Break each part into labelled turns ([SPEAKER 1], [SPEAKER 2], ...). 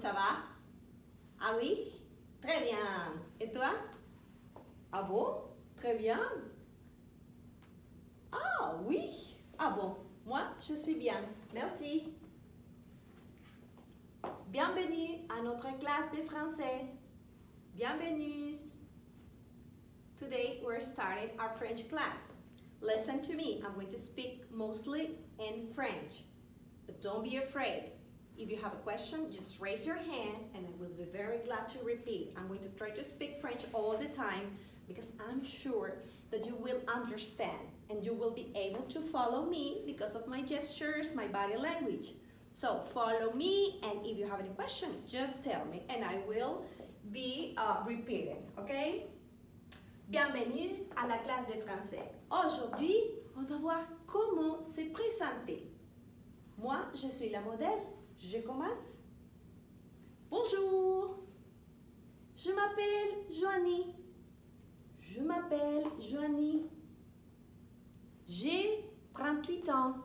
[SPEAKER 1] ça va? Ah oui? Très bien. Et toi? Ah bon? Très bien. Ah oui? Ah bon, moi, je suis bien. Merci. Bienvenue à notre classe de français. Bienvenue. Today, we're starting our French class. Listen to me. I'm going to speak mostly in French. But don't be afraid. If you have a question, just raise your hand and I will be very glad to repeat. I'm going to try to speak French all the time because I'm sure that you will understand and you will be able to follow me because of my gestures, my body language. So follow me, and if you have any question, just tell me and I will be repeating, okay? Bienvenue à la classe de français. Aujourd'hui, on va voir comment se présenter. Moi, je suis la modèle. Je commence. Bonjour. Je m'appelle Joanie. Je m'appelle Joanie. J'ai 38 ans.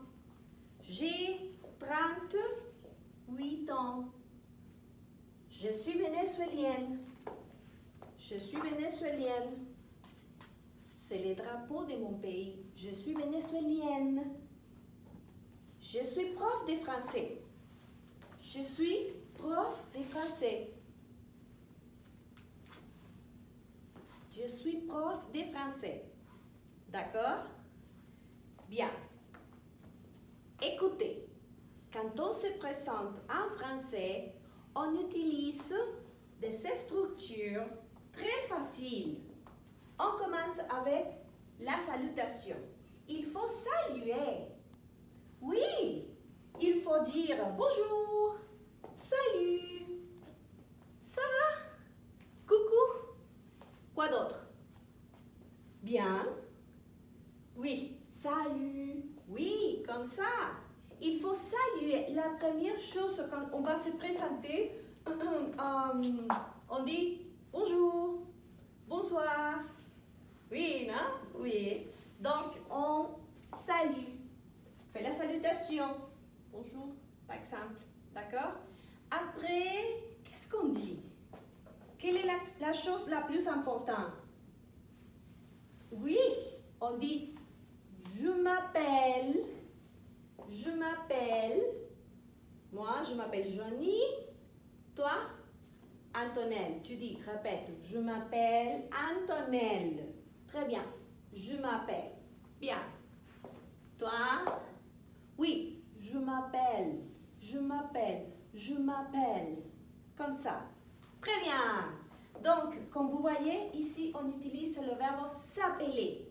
[SPEAKER 1] J'ai 38 ans. Je suis vénézuélienne. Je suis vénézuélienne. C'est le drapeau de mon pays. Je suis vénézuélienne. Je suis prof de français. Je suis prof de français. Je suis prof de français. D'accord? Bien. Écoutez, quand on se présente en français, on utilise des structures très faciles. On commence avec la salutation. Il faut saluer. Oui, il faut dire bonjour, salut, ça va, coucou. Quoi d'autre? Bien. Oui, salut. Oui, comme ça. Il faut saluer. La première chose quand on va se présenter, on dit bonjour, bonsoir. Oui, non? Oui. Donc, on salue. Fait la salutation. Bonjour, par exemple. D'accord? Après, qu'est-ce qu'on dit? Quelle est la chose la plus importante? Oui, on dit je m'appelle. Je m'appelle. Moi, je m'appelle Joanie. Toi, Antonelle. Tu dis, répète. Je m'appelle Antonelle. Très bien. Je m'appelle. Bien. Toi? Oui, je m'appelle. Je m'appelle. Je m'appelle. Comme ça. Très bien. Donc, comme vous voyez, ici, on utilise le verbe s'appeler.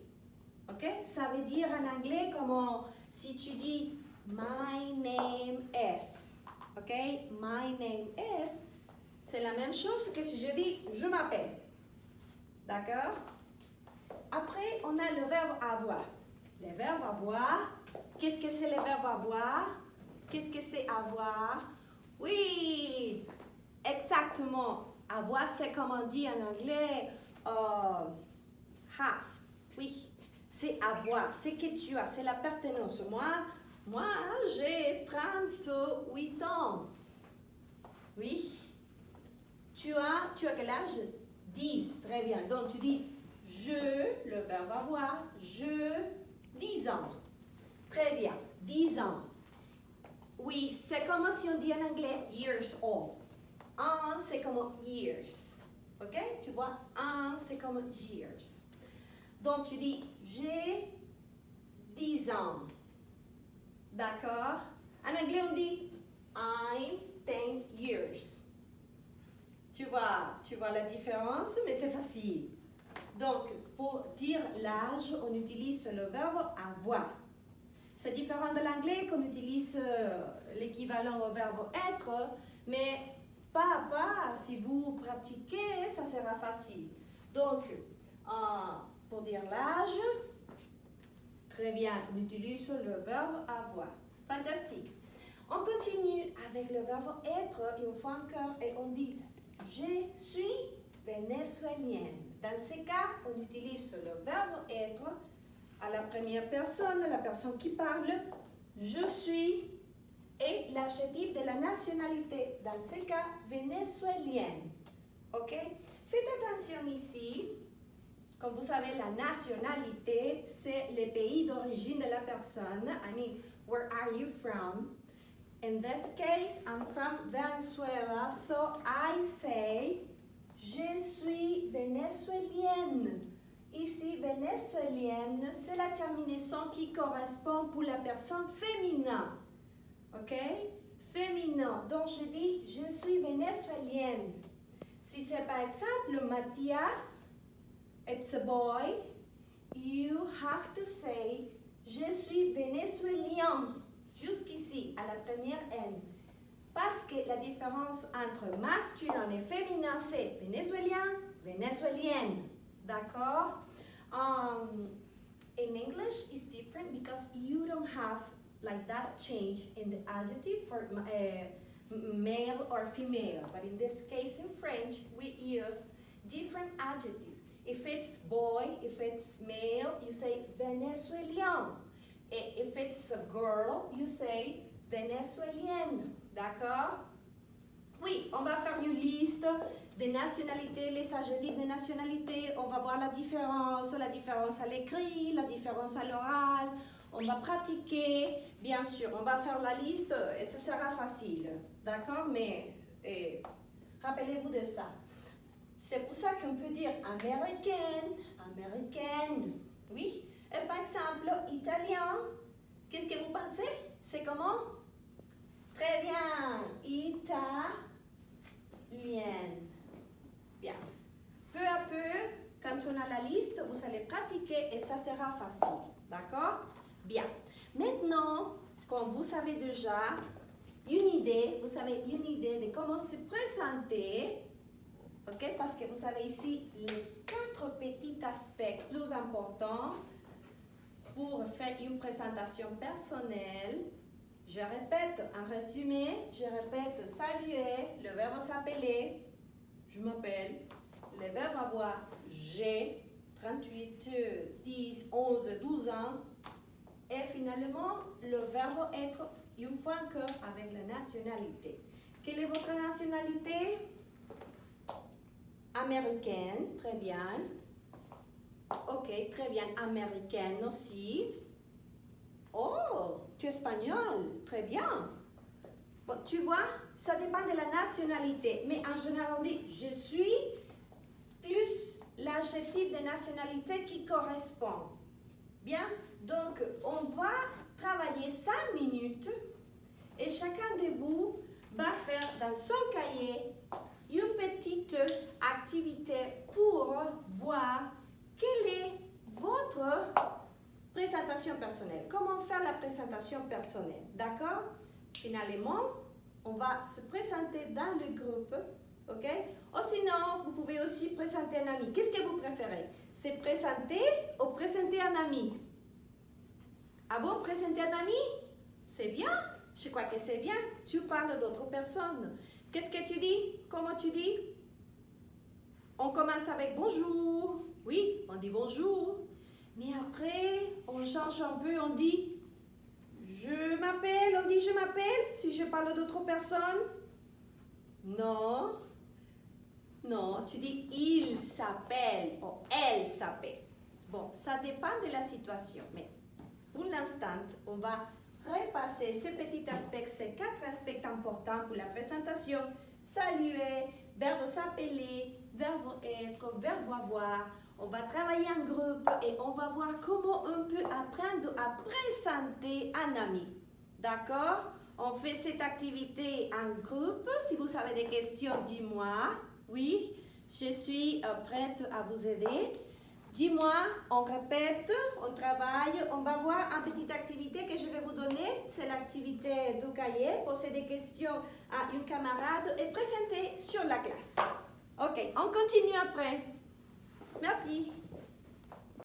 [SPEAKER 1] OK? Ça veut dire en anglais comme si tu dis my name is. OK? My name is. C'est la même chose que si je dis je m'appelle. D'accord? Après, on a le verbe avoir. Le verbe avoir. Qu'est-ce que c'est le verbe avoir? Qu'est-ce que c'est avoir? Oui, exactement. Avoir, c'est comme on dit en anglais, have. Oui, c'est avoir, c'est que tu as, c'est l'appartenance. Moi, j'ai 38 ans. Oui. Tu as quel âge? 10. Très bien. Donc, tu dis je, le verbe avoir, je, 10 ans. Très bien. 10 ans. Oui, c'est comme si on dit en anglais years old. Un, c'est comme years. OK? Tu vois? Un, c'est comme years. Donc, tu dis j'ai 10 ans. D'accord? En anglais, on dit I'm 10 years. Tu vois la différence, mais c'est facile. Donc, pour dire l'âge, on utilise le verbe avoir. C'est différent de l'anglais qu'on utilise l'équivalent au verbe être, mais pas à pas, si vous pratiquez, ça sera facile. Donc, pour dire l'âge, très bien, on utilise le verbe avoir. Fantastique. On continue avec le verbe être, une fois encore, et on dit je suis vénézuélienne. Dans ce cas, on utilise le verbe être à la première personne, la personne qui parle, je suis, et l'adjectif de la nationalité. Dans ce cas, vénézuélienne. Ok? Faites attention ici. Comme vous savez, la nationalité, c'est le pays d'origine de la personne. I mean, where are you from? In this case, I'm from Venezuela, so I say, je suis vénézuélienne. Ici, vénézuélienne, c'est la terminaison qui correspond pour la personne féminin. Ok? Féminin. Donc, je dis, je suis vénézuélienne. Si c'est par exemple Mathias, it's a boy, you have to say, je suis vénézuélien. Jusqu'ici, à la première N. Parce que la différence entre masculin et féminin, c'est vénézuélien, vénézuélienne. D'accord? In English, it's different because you don't have like that change in the adjective for male or female. But in this case, in French, we use different adjectives. If it's boy, if it's male, you say vénézuélien. Et if it's a girl, you say vénézuélienne. D'accord? Oui, on va faire une liste des nationalités, les adjectifs de nationalité. On va voir la différence à l'écrit, la différence à l'oral. On va pratiquer. Bien sûr, on va faire la liste et ce sera facile. D'accord? Mais rappelez-vous de ça. C'est pour ça qu'on peut dire américaine, américaine. Oui. Et par exemple, italien. Qu'est-ce que vous pensez? C'est comment? Très bien. Italienne. Bien. Peu à peu, quand on a la liste, vous allez pratiquer et ça sera facile. D'accord? Bien. Maintenant, comme vous savez déjà vous avez une idée de comment se présenter. Ok? Parce que vous avez ici les 4 petits aspects plus importants pour faire une présentation personnelle. Je répète, en résumé, je répète saluer, le verbe s'appeler, je m'appelle, le verbe avoir, j'ai 38, 10, 11, 12 ans, et finalement, le verbe être une fois encore avec la nationalité. Quelle est votre nationalité? Américaine, très bien. Ok, très bien, américaine aussi. Oh, tu es espagnol, très bien. Bon, tu vois, ça dépend de la nationalité, mais en général on dit je suis plus l'adjectif de nationalité qui correspond. Bien, donc on va travailler 5 minutes et chacun de vous va faire dans son cahier une petite activité pour voir quelle est votre présentation personnelle. Comment faire la présentation personnelle, d'accord? Finalement, on va se présenter dans le groupe, ok? Ou sinon, vous pouvez aussi présenter un ami. Qu'est-ce que vous préférez? C'est présenter ou présenter un ami? Ah bon, présenter un ami? C'est bien. Je crois que c'est bien. Tu parles d'autres personnes. Qu'est-ce que tu dis? Comment tu dis? On commence avec bonjour. Oui, on dit bonjour. Mais après, on change un peu, on dit je m'appelle, on dit je m'appelle si je parle d'autres personnes. Non. Non, tu dis il s'appelle ou elle s'appelle. Bon, ça dépend de la situation, mais pour l'instant, on va repasser ces petits aspects, ces 4 aspects importants pour la présentation. Saluer, verbe s'appeler, verbe être, verbe avoir. On va travailler en groupe et on va voir comment on peut apprendre à présenter un ami. D'accord? On fait cette activité en groupe. Si vous avez des questions, dis-moi. Oui, je suis prête à vous aider. Dis-moi, on répète, on travaille. On va voir une petite activité que je vais vous donner. C'est l'activité du cahier. Poser des questions à une camarade et présenter sur la classe. Ok, on continue après. Merci.